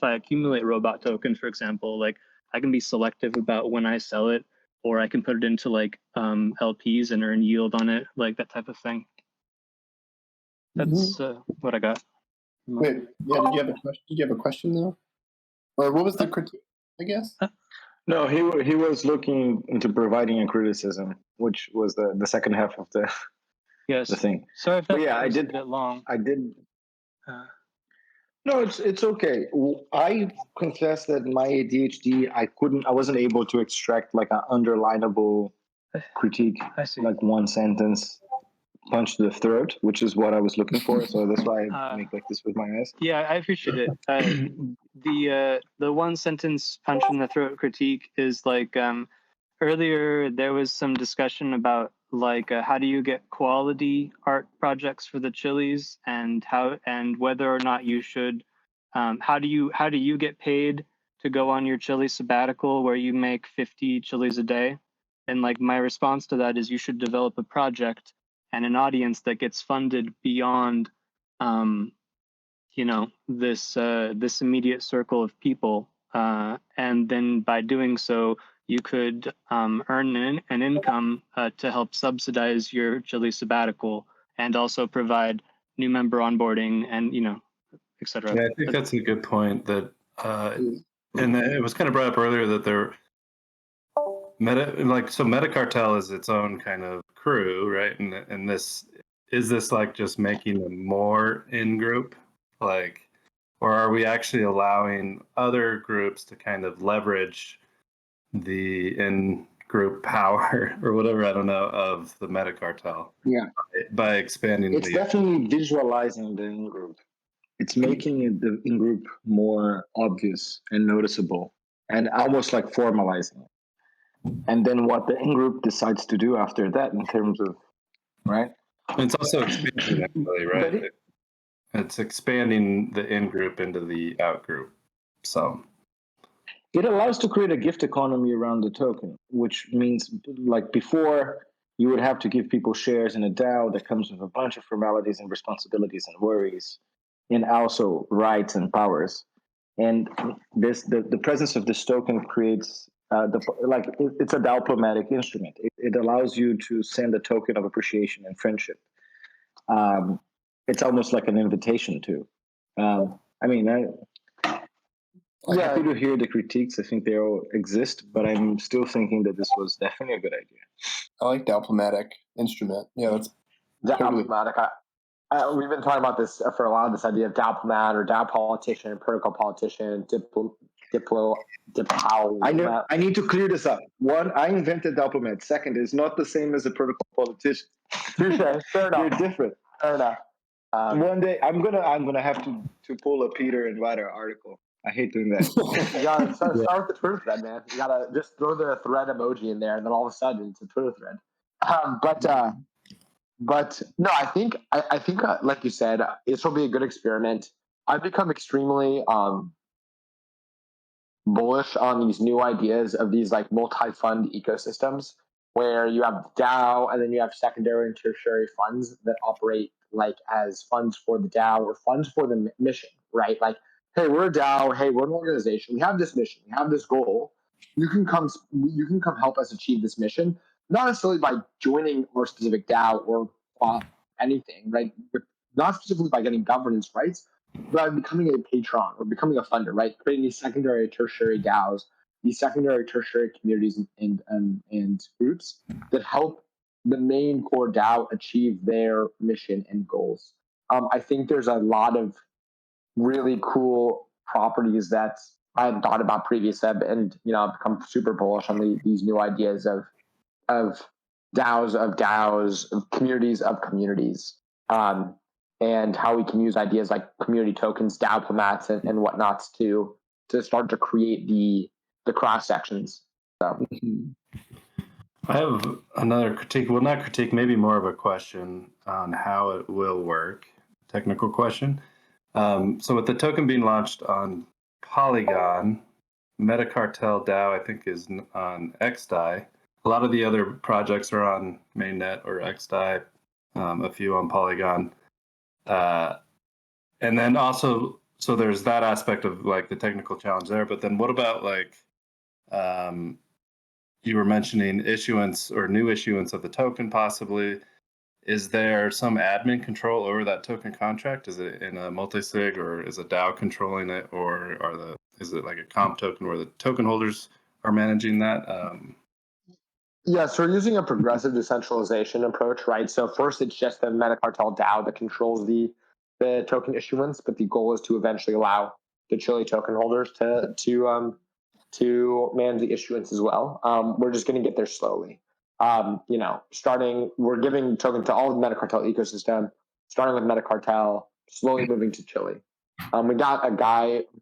I accumulate robot token, for example, like I can be selective about when I sell it, or I can put it into like LPs and earn yield on it, like that type of thing. That's what I got. Wait, yeah, did you have a question? Did you have a question though? Or what was the critique, I guess? No, he was looking into providing a criticism, which was the second half of the thing. Sorry if that was a bit long. I did. No, it's okay. I confess that my ADHD, I wasn't able to extract like an underlinable critique, like one sentence punch to the throat, which is what I was looking for. So that's why I make like this with my eyes. Yeah, I appreciate it. The one sentence punch in the throat critique is like earlier there was some discussion about like how do you get quality art projects for the chilies, and whether or not you should how do you get paid to go on your chili sabbatical where you make 50 chilies a day? And like my response to that is you should develop a project and an audience that gets funded beyond this immediate circle of people, and then by doing so you could earn an income to help subsidize your chili sabbatical and also provide new member onboarding and etc. Yeah, I think that's a good point. That and it was kind of brought up earlier that MetaCartel is its own kind of crew, right? And this like just making them more in group, like, or are we actually allowing other groups to kind of leverage the in group power or whatever, I don't know, of the MetaCartel? Yeah, by expanding. It's definitely visualizing the in group. It's making the in group more obvious and noticeable, and almost like formalizing it. And then what the in group decides to do after that, in terms of right. It's also expanding, actually, right? It's expanding the in group into the out group. So it allows to create a gift economy around the token, which means like before you would have to give people shares in a DAO that comes with a bunch of formalities and responsibilities and worries, and also rights and powers. And the presence of this token creates it's a diplomatic instrument. It allows you to send a token of appreciation and friendship. It's almost like an invitation to. Happy to hear the critiques. I think they all exist, but I'm still thinking that this was definitely a good idea. I like diplomatic instrument. Yeah, that's diplomatic. We've been talking about this for a while. This idea of diplomat or DAO politician, protocol politician, I need to clear this up. One, I invented diplomat. Second, is not the same as a protocol politician. Fair enough. They're different. Fair enough. One day I'm gonna have to pull a Peter and write an article. I hate doing that. You gotta start with the Twitter thread, man. You gotta just throw the thread emoji in there, and then all of a sudden it's a Twitter thread. But no, I think like you said, this will be a good experiment. I've become extremely bullish on these new ideas of these like multi-fund ecosystems where you have DAO and then you have secondary and tertiary funds that operate like as funds for the DAO or funds for the mission, right? Like, hey, we're a DAO. Hey, we're an organization. We have this mission. We have this goal. You can come help us achieve this mission, not necessarily by joining our specific DAO or anything, right? But not specifically by getting governance rights, but by becoming a patron or becoming a funder, right? Creating these secondary, tertiary DAOs, these secondary, tertiary communities and groups that help the main core DAO achieve their mission and goals. I think there's a lot of really cool properties that I hadn't thought about previously, and I've become super bullish on these new ideas of of DAOs, of communities, and how we can use ideas like community tokens, DAO diplomats, and whatnots to start to create the cross sections. So. I have another critique. Well, not critique, maybe more of a question on how it will work. Technical question. So with the token being launched on Polygon, MetaCartel DAO, I think, is on XDAI. A lot of the other projects are on mainnet or XDAI, a few on Polygon. And then also, so there's that aspect of like the technical challenge there. But then what about like, you were mentioning issuance or new issuance of the token possibly. Is there some admin control over that token contract? Is it in a multi-sig, or is a DAO controlling it, or is it like a comp token where the token holders are managing that? Yeah, so we're using a progressive decentralization approach, right? So first, it's just the MetaCartel DAO that controls the token issuance, but the goal is to eventually allow the Chile token holders to manage the issuance as well. We're just going to get there slowly. We're giving token to all the MetaCartel ecosystem, starting with MetaCartel, slowly moving to Chile. We got a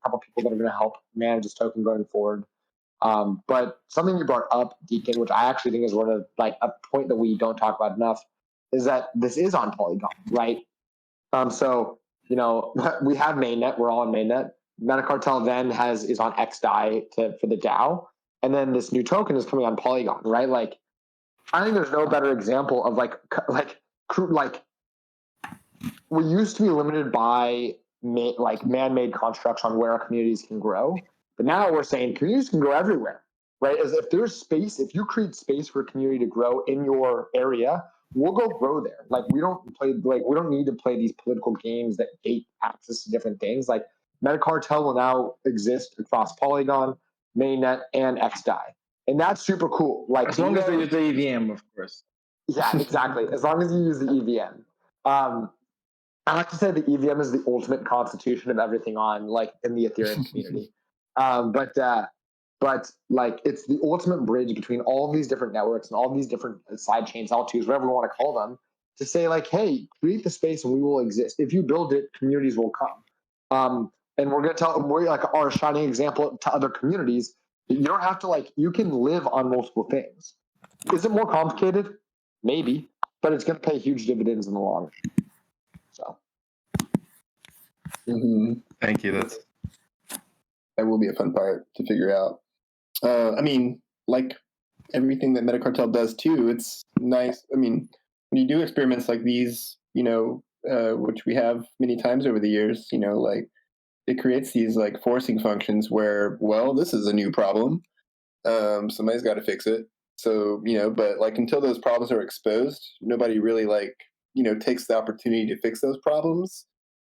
couple people that are going to help manage this token going forward. But something you brought up, Deacon, which I actually think is one of like a point that we don't talk about enough, is that this is on Polygon, right? So we have mainnet. We're all on mainnet. MetaCartel then is on XDAI for the DAO, and then this new token is coming on Polygon, right? Like, I think there's no better example of like we used to be limited by man-made constructs on where our communities can grow, but now we're saying communities can grow everywhere, right? As if there's space, if you create space for a community to grow in your area, we'll go grow there. Like we don't need to play these political games that gate access to different things. Like MetaCartel will now exist across Polygon, mainnet, and XDAI, and that's super cool. Like as long as they use the EVM, of course. Yeah, exactly. As long as you use the EVM. I like to say the EVM is the ultimate constitution of everything in the Ethereum community. But like it's the ultimate bridge between all of these different networks and all these different side chains, L2s, whatever we want to call them, to say like, hey, create the space and we will exist. If you build it, communities will come. And we're going to we're like our shining example to other communities. You don't have to you can live on multiple things. Is it more complicated? Maybe, but it's going to pay huge dividends in the long run. So. Thank you. That will be a fun part to figure out. I mean, like everything that MetaCartel does too, it's nice. I mean, when you do experiments like these, which we have many times over the years, like it creates these like forcing functions where, well, this is a new problem. Somebody's got to fix it. So, but like until those problems are exposed, nobody really takes the opportunity to fix those problems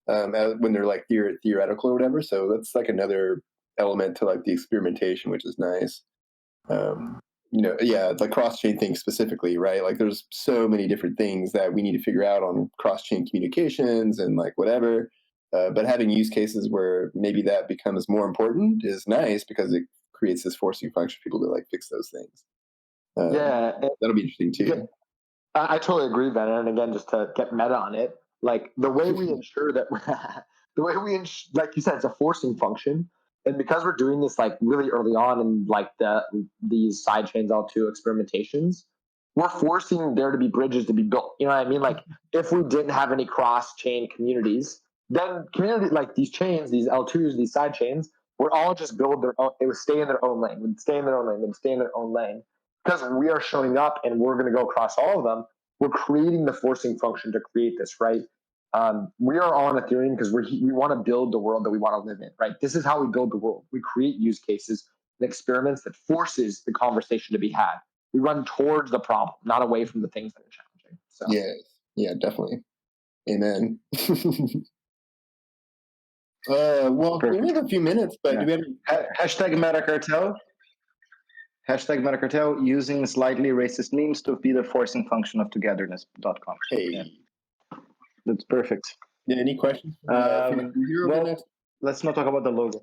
when they're like theoretical or whatever. So that's like another element to like the experimentation, which is nice. It's like cross-chain things specifically, right? Like there's so many different things that we need to figure out on cross-chain communications and like whatever. But having use cases where maybe that becomes more important is nice because it creates this forcing function for people to like fix those things. That'll be interesting too. Yeah, I totally agree, Ben. And again, just to get meta on it, like the way we ensure that, like you said, it's a forcing function. And because we're doing this like really early on in like these sidechains L2 experimentations, we're forcing there to be bridges to be built. You know what I mean? Like if we didn't have any cross-chain communities, then community like these chains, these L2s, these side chains, would all just build their own. It would stay in their own lane. Would stay in their own lane. Would stay in their own lane. Because we are showing up and we're going to go across all of them. We're creating the forcing function to create this, right? We are on Ethereum because we want to build the world that we want to live in, right? This is how we build the world. We create use cases and experiments that forces the conversation to be had. We run towards the problem, not away from the things that are challenging. So. Yeah, definitely. Amen. Well, we only have a few minutes, but do we have hashtag MetaCartel? Hashtag MetaCartel, using slightly racist memes to be the forcing function of togetherness.com. Hey. Yeah. That's perfect. Yeah, any questions? Let's not talk about the logo.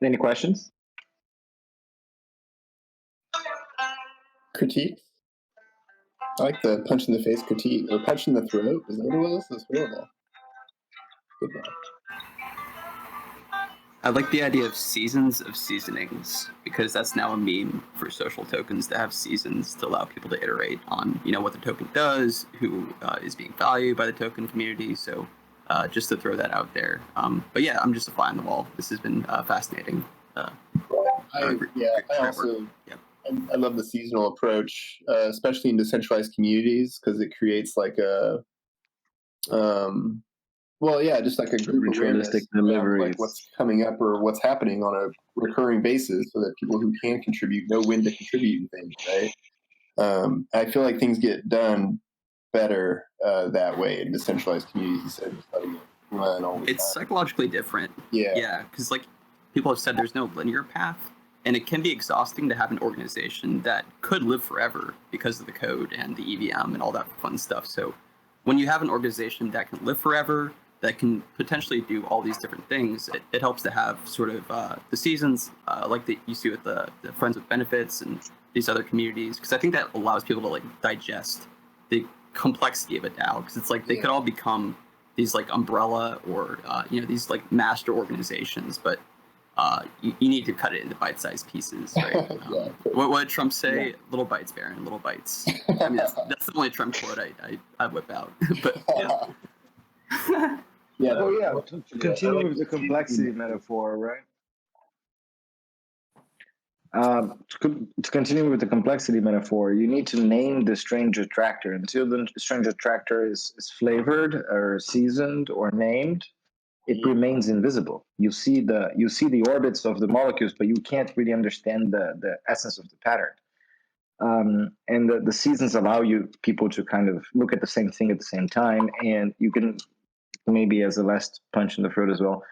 Any questions? Critique? I like the punch in the face critique, or punch in the throat. Is that what it was? That's horrible. Goodbye. I like the idea of seasons of seasonings, because that's now a meme for social tokens to have seasons to allow people to iterate on, what the token does, who is being valued by the token community. So just to throw that out there. But yeah, I'm just a fly on the wall. This has been fascinating. I love the seasonal approach, especially in decentralized communities, because it creates like a just like a group awareness of like what's coming up or what's happening on a recurring basis, so that people who can contribute know when to contribute and things, right? I feel like things get done better that way in decentralized communities instead of just letting it run all the time. It's psychologically different. Yeah, because like people have said, there's no linear path, and it can be exhausting to have an organization that could live forever because of the code and the EVM and all that fun stuff. So when you have an organization that can live forever, that can potentially do all these different things, it helps to have sort of the seasons like that you see with the Friends with Benefits and these other communities, because I think that allows people to like digest the complexity of a DAO, because it's like they could all become these like umbrella or these like master organizations, but you need to cut it into bite-sized pieces, right? What did Trump say? Yeah. Little bites, Baron, little bites. I mean, that's the only Trump quote I whip out. But yeah. To continue with the complexity metaphor, right? To continue with the complexity metaphor, you need to name the strange attractor. Until the strange attractor is flavored or seasoned or named, it remains invisible. You see the orbits of the molecules, but you can't really understand the essence of the pattern. And the seasons allow people to kind of look at the same thing at the same time, and you can maybe, as a last punch in the throat as well,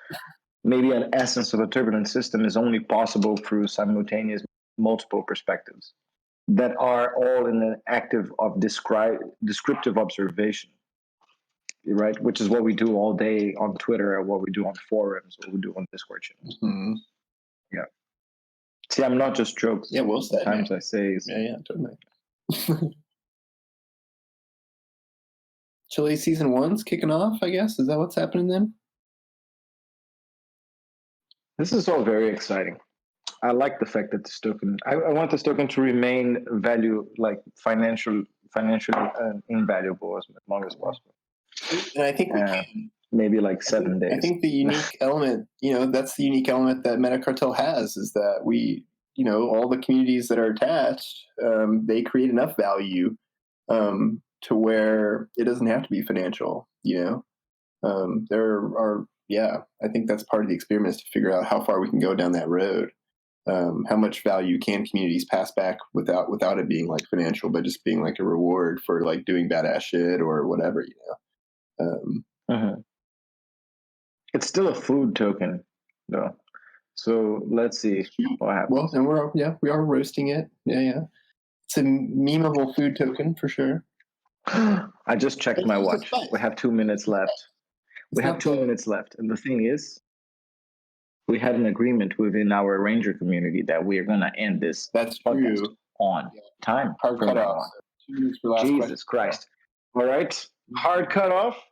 maybe an essence of a turbulent system is only possible through simultaneous multiple perspectives that are all in an active of descriptive observation, right? Which is what we do all day on Twitter, or what we do on forums, what we do on Discord channels. Mm-hmm. Yeah. See, I'm not just jokes. Yeah, well said. Sometimes I say. Yeah, totally. Chile season 1's kicking off, I guess. Is that what's happening then? This is all very exciting. I like the fact that this token. I want this token to remain financially invaluable as long as possible. And I think maybe like 7 days. I think the unique element, that's the unique element that MetaCartel has, is that we, all the communities that are attached, they create enough value to where it doesn't have to be financial. I think that's part of the experiment, is to figure out how far we can go down that road. How much value can communities pass back without it being like financial, but just being like a reward for like doing badass shit or whatever, It's still a food token, though. So let's see what happens. Well, and we are roasting it. Yeah. It's a memeable food token for sure. I just checked my watch. We have 2 minutes left. We have 2 minutes left. And the thing is, we had an agreement within our Ranger community that we are going to end this podcast on time. Hard cut off. 2 minutes for last Jesus Christ. All right. Hard cut off.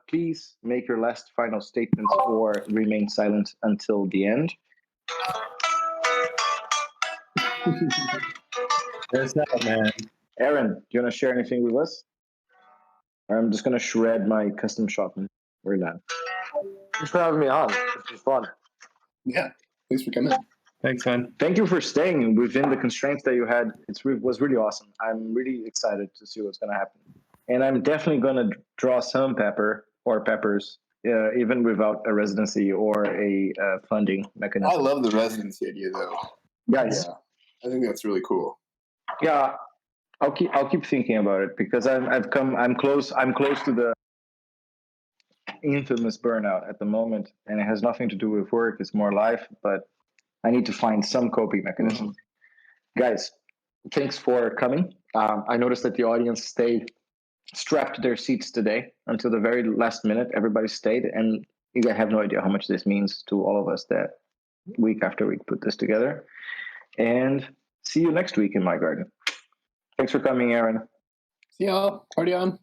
Please make your last final statements or remain silent until the end. There's that, man. Aaron, do you want to share anything with us? I'm just going to shred my custom shop and we're done. Thanks for having me on. This was fun. Yeah. Thanks for coming. Thanks, man. Thank you for staying within the constraints that you had. It was really awesome. I'm really excited to see what's going to happen. And I'm definitely going to draw some peppers, even without a residency or a funding mechanism. I love the residency idea, though. Guys. Yeah, I think that's really cool. Yeah, I'll keep thinking about it, because I'm close to the infamous burnout at the moment, and it has nothing to do with work. It's more life, but I need to find some coping mechanism. Mm-hmm. Guys, thanks for coming. I noticed that the audience stayed strapped to their seats today until the very last minute. Everybody stayed, and you guys have no idea how much this means to all of us that week after week put this together. And see you next week in my garden. Thanks for coming, Aaron. See y'all. Party on.